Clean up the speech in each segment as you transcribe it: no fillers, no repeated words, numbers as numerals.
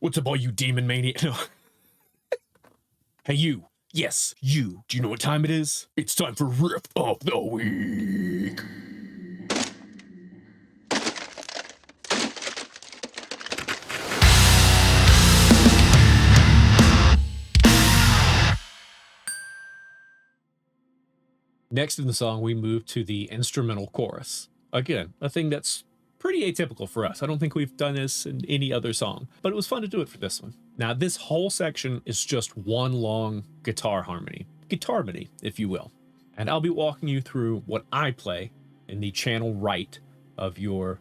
What's up, all you demon maniac? No. Hey, you. Yes, you. Do you know what time it is? It's time for Riff of the Week. Next in the song, we move to the instrumental chorus. Again, a thing that's pretty atypical for us. I don't think we've done this in any other song, but it was fun to do it for this one. Now, this whole section is just one long guitar harmony. Guitarmony, if you will. And I'll be walking you through what I play in the channel right of your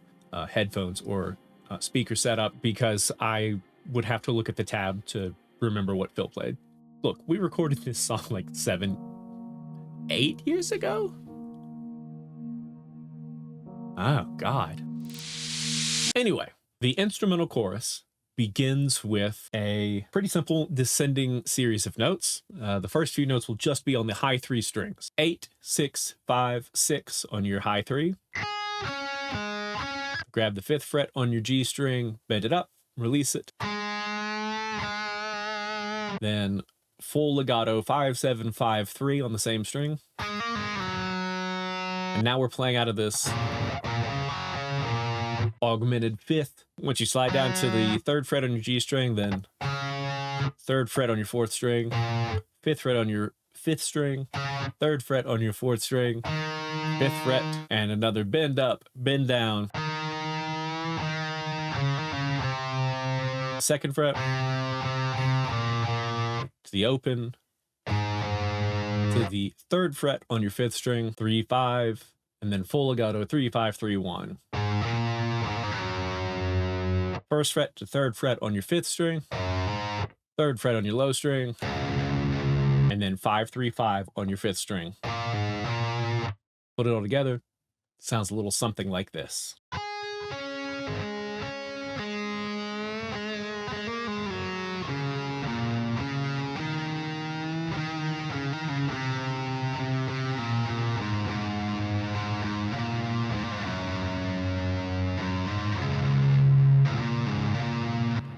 headphones or speaker setup, because I would have to look at the tab to remember what Phil played. Look, we recorded this song like 8 years ago? Oh, God. Anyway, the instrumental chorus begins with a pretty simple descending series of notes. The first few notes will just be on the high 3 strings. 8, 6, 5, 6 on your high 3. Grab the 5th fret on your G string, bend it up, release it. Then full legato 5, 7, 5, 3 on the same string. And now we're playing out of this augmented 5th. Once you slide down to the 3rd fret on your G string, then 3rd fret on your 4th string, 5th fret on your 5th string, 3rd fret on your 4th string, 5th fret, and another bend up, bend down, 2nd fret, to the open, to the 3rd fret on your 5th string, 3, 5, and then full legato 3, 5, 3, 1. 1st fret to 3rd fret on your 5th string, 3rd fret on your low string, and then 5, 3, 5 on your 5th string. Put it all together, sounds a little something like this.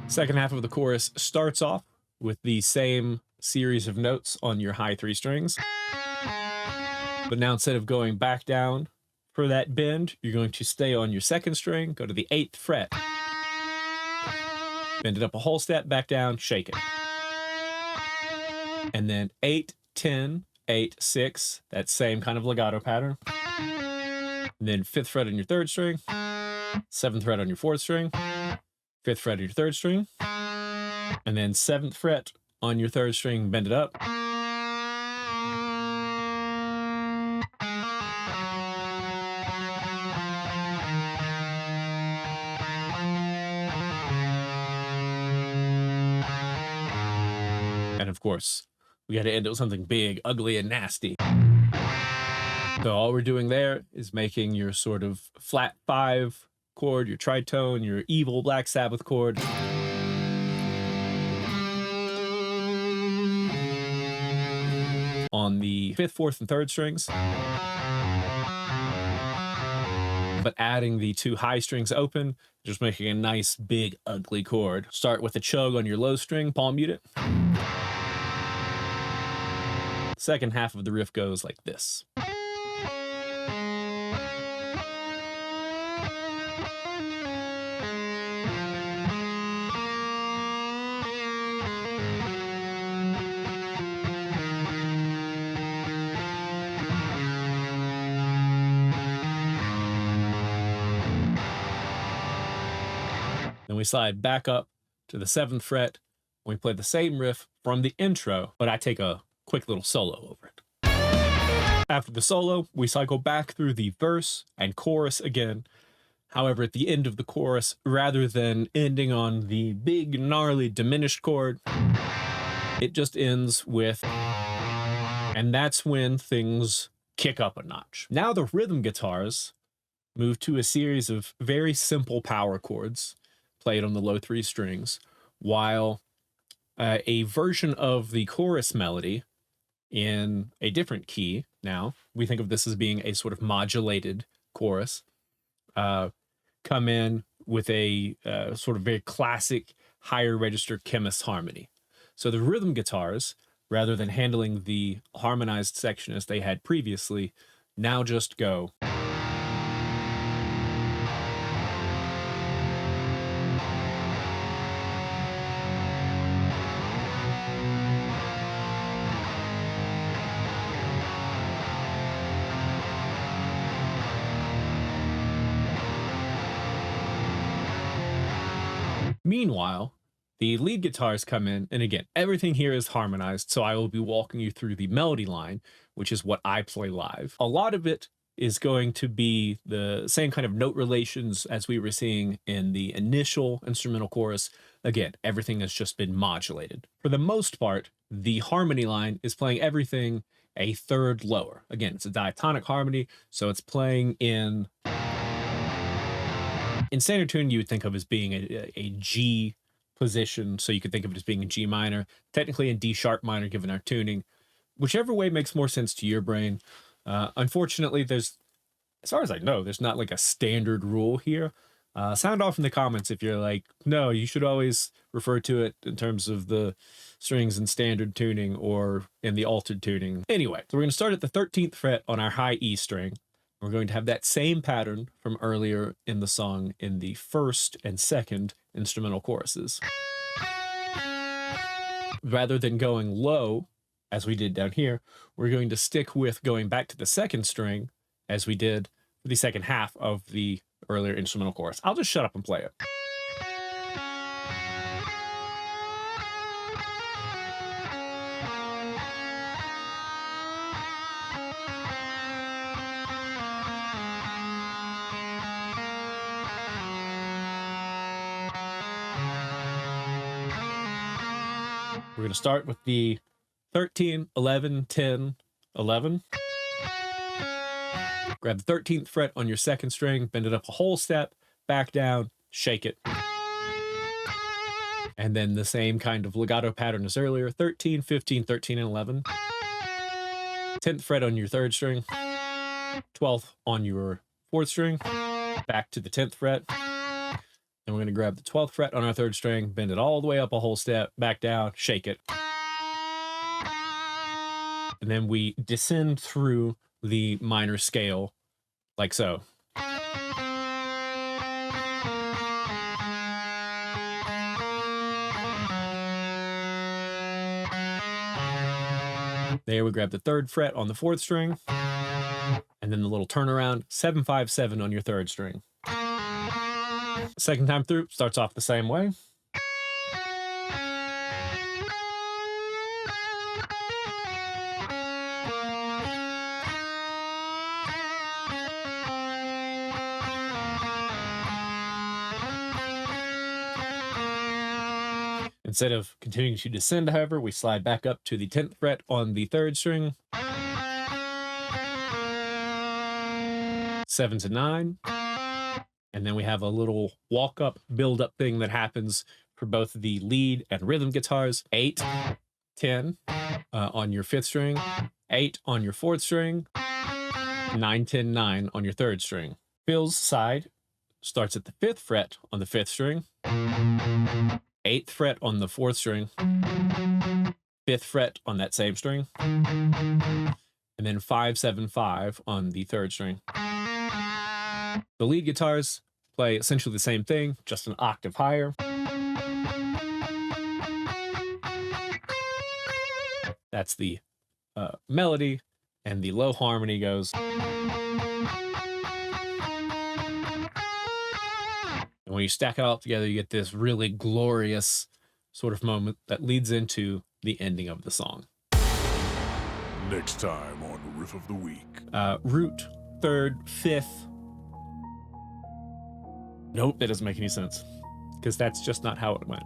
Second half of the chorus starts off with the same series of notes on your high 3 strings. But now instead of going back down for that bend, you're going to stay on your 2nd string, go to the 8th fret, bend it up a whole step, back down, shake it. And then 8, 10, 8, 6, that same kind of legato pattern. And then 5th fret on your 3rd string, 7th fret on your 4th string, 5th fret on your 3rd string, and then 7th fret on your 3rd string, bend it up. And of course, we got to end it with something big, ugly, and nasty. So all we're doing there is making your sort of flat 5 chord, your tritone, your evil Black Sabbath chord. On the 5th, 4th, and 3rd strings. But adding the 2 high strings open, just making a nice, big, ugly chord. Start with a chug on your low string, palm mute it. Second half of the riff goes like this. Then we slide back up to the 7th fret. We play the same riff from the intro, but I take a quick little solo over it. After the solo, we cycle back through the verse and chorus again. However, at the end of the chorus, rather than ending on the big, gnarly, diminished chord, it just ends with, and that's when things kick up a notch. Now the rhythm guitars move to a series of very simple power chords played on the low 3 strings, while a version of the chorus melody in a different key, now we think of this as being a sort of modulated chorus, come in with a sort of very classic higher register Khemmis harmony. So the rhythm guitars, rather than handling the harmonized section as they had previously, now just go. Meanwhile, the lead guitars come in, and again, everything here is harmonized, so I will be walking you through the melody line, which is what I play live. A lot of it is going to be the same kind of note relations as we were seeing in the initial instrumental chorus. Again, everything has just been modulated. For the most part, the harmony line is playing everything a third lower. Again, it's a diatonic harmony, so it's playing in standard tune you would think of as being a G position, so you could think of it as being in G minor, technically in D sharp minor given our tuning, whichever way makes more sense to your brain. Unfortunately, as far as I know, there's not like a standard rule here. Sound off in the comments if you're like, no, you should always refer to it in terms of the strings in standard tuning or in the altered tuning. Anyway, so we're going to start at the 13th fret on our high E string. We're going to have that same pattern from earlier in the song in the first and second instrumental choruses. Rather than going low, as we did down here, we're going to stick with going back to the second string, as we did for the second half of the earlier instrumental chorus. I'll just shut up and play it. We're going to start with the 13, 11, 10, 11. Grab the 13th fret on your second string, bend it up a whole step, back down, shake it. And then the same kind of legato pattern as earlier, 13, 15, 13, and 11. 10th fret on your third string, 12th on your fourth string, back to the 10th fret. And we're going to grab the 12th fret on our third string, bend it all the way up a whole step, back down, shake it. And then we descend through the minor scale like so. There we grab the 3rd fret on the 4th string, and then the little turnaround, 7, 5, 7 on your 3rd string. Second time through, starts off the same way. Instead of continuing to descend, however, we slide back up to the 10th fret on the 3rd string. 7 to 9. And then we have a little walk-up, build-up thing that happens for both the lead and rhythm guitars. 8, 10 on your 5th string, 8 on your 4th string, 9, 10, 9 on your 3rd string. Phil's side starts at the 5th fret on the 5th string, 8th fret on the 4th string, 5th fret on that same string, and then 5, 7, 5 on the 3rd string. The lead guitars play essentially the same thing, just an octave higher. That's the melody, and the low harmony goes. And when you stack it all together, you get this really glorious sort of moment that leads into the ending of the song. Next time on Riff of the Week. Root, 3rd, 5th. Nope, that doesn't make any sense, because that's just not how it went.